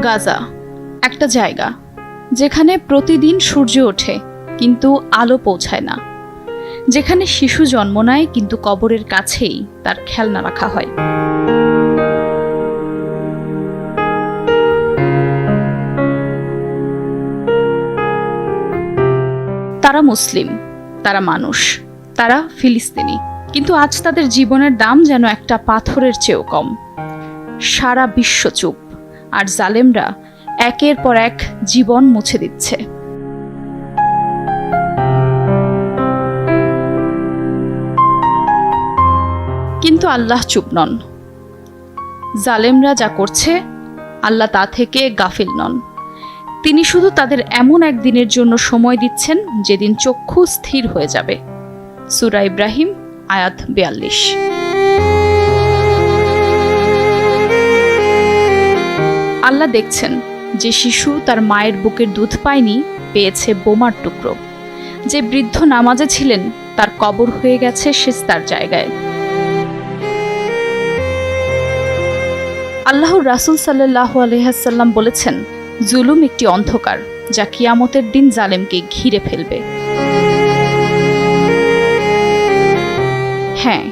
গাজা একটা জায়গা যেখানে প্রতিদিন সূর্য ওঠে কিন্তু আলো পৌঁছায় না, যেখানে শিশু জন্ম নেয় কিন্তু কবরের কাছেই তার খেলনা রাখা হয়। তারা মুসলিম, তারা মানুষ, তারা ফিলিস্তিনি, কিন্তু আজ তাদের জীবনের দাম যেন একটা পাথরের চেয়েও কম। সারা বিশ্ব চুপ, আর জালেমরা একের পর এক জীবন মুছে দিচ্ছে। কিন্তু আল্লাহ চুপ নন। জালেমরা যা করছে আল্লাহ তা থেকে গাফিল নন। তিনি শুধু তাদের এমন একদিনের জন্য সময় দিচ্ছেন যেদিন চক্ষু স্থির হয়ে যাবে। সূরা ইব্রাহিম আয়াত ৪২। আল্লাহ দেখছেন যে শিশু তার মায়ের বুকের দুধ পায়নি, পেয়েছে বোমার টুকরো। যে বৃদ্ধ নামাজে ছিলেন তার কবর হয়ে গেছে সিজদার জায়গায়। আল্লাহর রাসূল সাল্লাল্লাহু আলাইহি ওয়াসাল্লাম বলেছেন, জুলুম একটি অন্ধকার যা কিয়ামতের দিন জালেমকে ঘিরে ফেলবে। হ্যাঁ,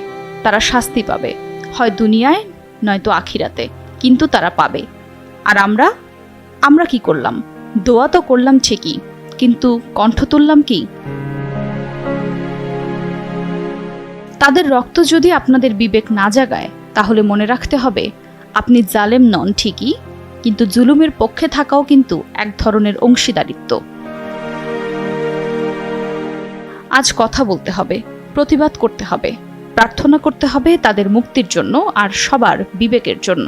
তারা শাস্তি পাবে, হয় দুনিয়ায় নয়তো আখিরাতে, কিন্তু তারা পাবে। আর আমরা কি করলাম? দোয়া তো করলাম ঠিকই, কিন্তু কণ্ঠ তুললাম কি? তাদের রক্ত যদি আপনাদের বিবেক না জাগায়, তাহলে মনে রাখতে হবে আপনি জালেম নন ঠিকই, কিন্তু জুলুমের পক্ষে থাকাও কিন্তু এক ধরনের অংশীদারিত্ব। আজ কথা বলতে হবে, প্রতিবাদ করতে হবে, প্রার্থনা করতে হবে তাদের মুক্তির জন্য আর সবার বিবেকের জন্য।